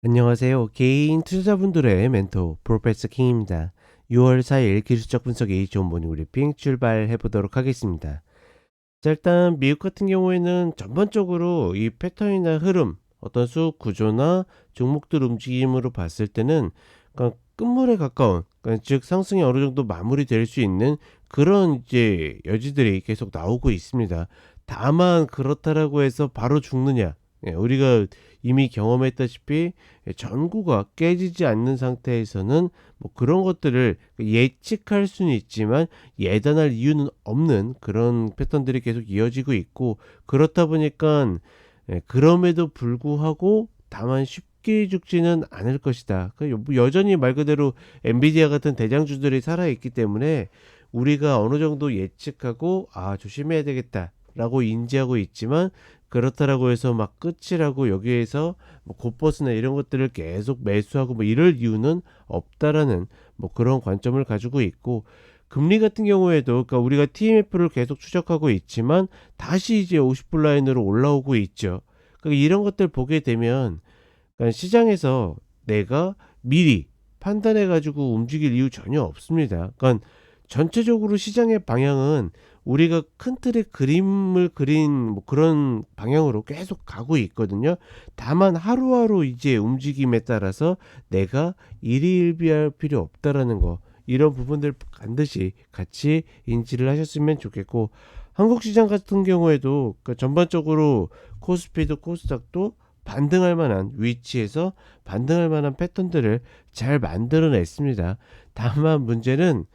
안녕하세요. 개인 투자자분들의 멘토 프로페서 킹입니다. 6월 4일 기술적 분석이 좋은 모닝 브리핑 출발해 보도록 하겠습니다. 자, 일단 미국 같은 경우에는 전반적으로 이 패턴이나 흐름, 어떤 수급 구조나 종목들 움직임으로 봤을 때는 그러니까 끝물에 가까운, 그러니까 즉 상승이 어느 정도 마무리될 수 있는 그런 이제 여지들이 계속 나오고 있습니다. 다만 그렇다라고 해서 바로 죽느냐? 우리가 이미 경험했다시피 전구가 깨지지 않는 상태에서는 뭐 그런 것들을 예측할 수는 있지만 예단할 이유는 없는 그런 패턴들이 계속 이어지고 있고, 그렇다 보니까 그럼에도 불구하고 다만 쉽게 죽지는 않을 것이다. 여전히 말 그대로 엔비디아 같은 대장주들이 살아있기 때문에 우리가 어느 정도 예측하고 조심해야 되겠다라고 인지하고 있지만, 그렇다라고 해서 막 끝이라고 여기에서 뭐 곧버스나 이런 것들을 계속 매수하고 뭐 이럴 이유는 없다라는 뭐 그런 관점을 가지고 있고, 금리 같은 경우에도 그러니까 우리가 TMF를 계속 추적하고 있지만 다시 이제 50불 라인으로 올라오고 있죠. 그러니까 이런 것들 보게 되면, 그러니까 시장에서 내가 미리 판단해 가지고 움직일 이유 전혀 없습니다. 그러니까 전체적으로 시장의 방향은 우리가 큰 틀의 그림을 그린 뭐 그런 방향으로 계속 가고 있거든요. 다만 하루하루 이제 움직임에 따라서 내가 일희일비할 필요 없다라는 거, 이런 부분들 반드시 같이 인지를 하셨으면 좋겠고, 한국 시장 같은 경우에도 그러니까 전반적으로 코스피도 코스닥도 반등할 만한 위치에서 반등할 만한 패턴들을 잘 만들어냈습니다. 다만 문제는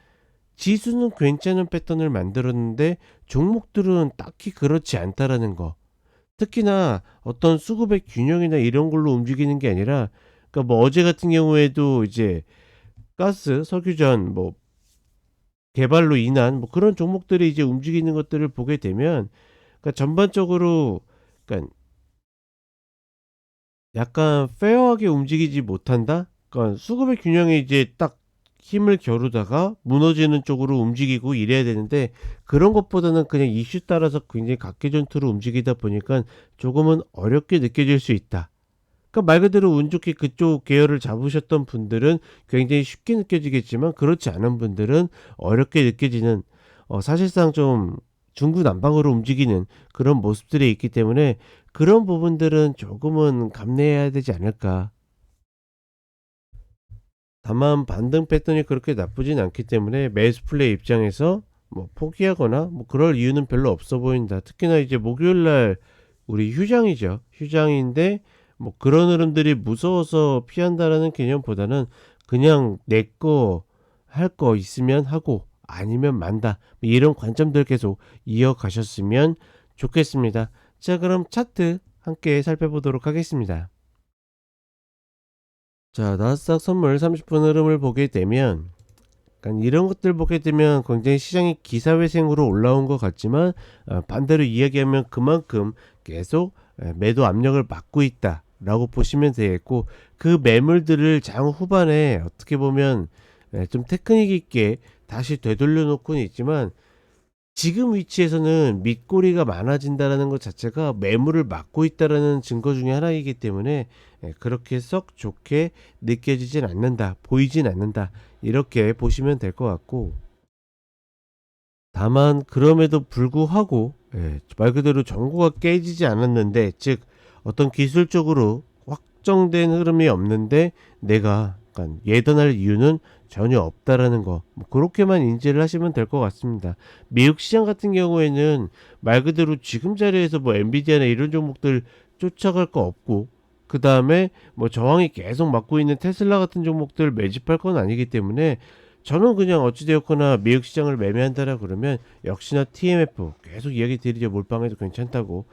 지수는 괜찮은 패턴을 만들었는데 종목들은 딱히 그렇지 않다라는 거. 특히나 어떤 수급의 균형이나 이런 걸로 움직이는 게 아니라, 그러니까 뭐 어제 같은 경우에도 이제 가스, 석유전 뭐 개발로 인한 뭐 그런 종목들이 이제 움직이는 것들을 보게 되면, 그러니까 전반적으로 그러니까 약간 페어하게 움직이지 못한다? 그러니까 수급의 균형이 이제 딱 힘을 겨루다가 무너지는 쪽으로 움직이고 이래야 되는데, 그런 것보다는 그냥 이슈 따라서 굉장히 각계전투로 움직이다 보니까 조금은 어렵게 느껴질 수 있다. 그러니까 말 그대로 운 좋게 그쪽 계열을 잡으셨던 분들은 굉장히 쉽게 느껴지겠지만, 그렇지 않은 분들은 어렵게 느껴지는, 사실상 좀 중구난방으로 움직이는 그런 모습들이 있기 때문에 그런 부분들은 조금은 감내해야 되지 않을까. 다만 반등 패턴이 그렇게 나쁘진 않기 때문에 매수 플레이 입장에서 뭐 포기하거나 뭐 그럴 이유는 별로 없어 보인다. 특히나 이제 목요일 날 우리 휴장이죠. 휴장인데 뭐 그런 흐름들이 무서워서 피한다라는 개념보다는 그냥 내 거 할 거 있으면 하고 아니면 만다, 뭐 이런 관점들 계속 이어가셨으면 좋겠습니다. 자, 그럼 차트 함께 살펴보도록 하겠습니다. 자, 나스닥 선물 30분 흐름을 보게 되면, 약간 이런 것들 보게 되면 굉장히 시장이 기사회생으로 올라온 것 같지만, 반대로 이야기하면 그만큼 계속 매도 압력을 받고 있다라고 보시면 되겠고, 그 매물들을 장 후반에 어떻게 보면 좀 테크닉 있게 다시 되돌려 놓고는 있지만, 지금 위치에서는 밑꼬리가 많아진다라는 것 자체가 매물을 막고 있다라는 증거 중에 하나이기 때문에 그렇게 썩 좋게 느껴지진 않는다, 보이진 않는다, 이렇게 보시면 될 것 같고, 다만 그럼에도 불구하고 말 그대로 전구가 깨지지 않았는데, 즉 어떤 기술적으로 확정된 흐름이 없는데 내가 약간 예단할 이유는 전혀 없다라는 거, 뭐 그렇게만 인지를 하시면 될 것 같습니다. 미국 시장 같은 경우에는 말 그대로 지금 자리에서 뭐 엔비디아나 이런 종목들 쫓아갈 거 없고, 그 다음에 뭐 저항이 계속 맞고 있는 테슬라 같은 종목들 매집할 건 아니기 때문에, 저는 그냥 어찌되었거나 미국 시장을 매매한다라 그러면 역시나 TMF 계속 이야기 드리죠. 몰빵해도 괜찮다고.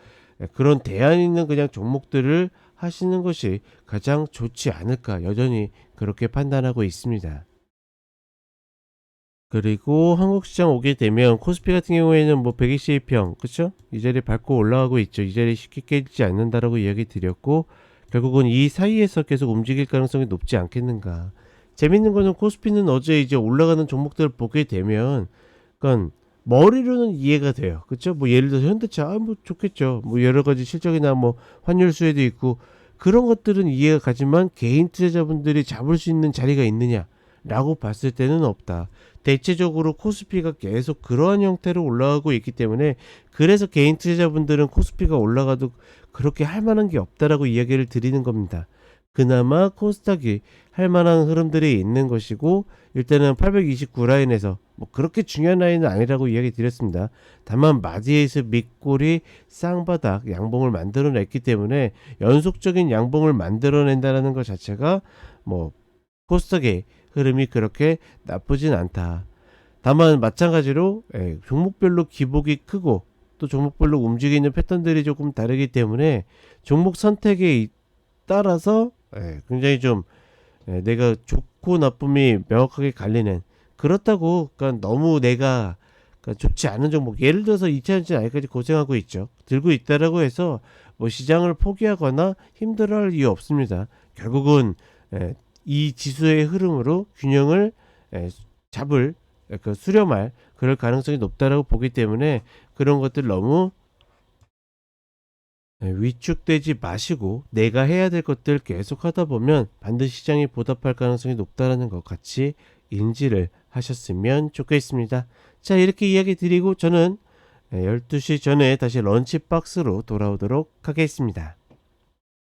그런 대안 있는 그냥 종목들을 하시는 것이 가장 좋지 않을까, 여전히 그렇게 판단하고 있습니다. 그리고 한국 시장 오게 되면 코스피 같은 경우에는 뭐 120평, 그쵸? 이 자리 밟고 올라가고 있죠. 이 자리 쉽게 깨지지 않는다라고 이야기 드렸고, 결국은 이 사이에서 계속 움직일 가능성이 높지 않겠는가. 재밌는 거는 코스피는 어제 이제 올라가는 종목들을 보게 되면, 그러니까 머리로는 이해가 돼요. 그쵸? 뭐 예를 들어서 현대차, 뭐 좋겠죠. 뭐 여러 가지 실적이나 뭐 환율 수혜도 있고, 그런 것들은 이해가 가지만 개인 투자자분들이 잡을 수 있는 자리가 있느냐? 라고 봤을 때는 없다. 대체적으로 코스피가 계속 그러한 형태로 올라가고 있기 때문에 그래서 개인 투자자분들은 코스피가 올라가도 그렇게 할 만한 게 없다라고 이야기를 드리는 겁니다. 그나마 코스닥이 할 만한 흐름들이 있는 것이고 일단은 829 라인에서 뭐 그렇게 중요한 라인은 아니라고 이야기 드렸습니다. 다만 마디에서 밑골이 쌍바닥 양봉을 만들어냈기 때문에 연속적인 양봉을 만들어낸다는 것 자체가 뭐 코스닥의 흐름이 그렇게 나쁘진 않다. 다만 마찬가지로 종목별로 기복이 크고 또 종목별로 움직이는 패턴들이 조금 다르기 때문에 종목 선택에 따라서 굉장히 좀 내가 좋고 나쁨이 명확하게 갈리는 그렇다고 그러니까 너무 내가 그러니까 좋지 않은 종목 예를 들어서 2차전지 아직까지 고생하고 있죠. 들고 있다라고 해서 뭐 시장을 포기하거나 힘들어할 이유 없습니다. 결국은 이 지수의 흐름으로 균형을 잡을 그 수렴할 그럴 가능성이 높다라고 보기 때문에 그런 것들 너무 위축되지 마시고 내가 해야 될 것들 계속 하다 보면 반드시 시장이 보답할 가능성이 높다라는 것 같이 인지를 하셨으면 좋겠습니다. 자, 이렇게 이야기 드리고 저는 12시 전에 다시 런치박스로 돌아오도록 하겠습니다.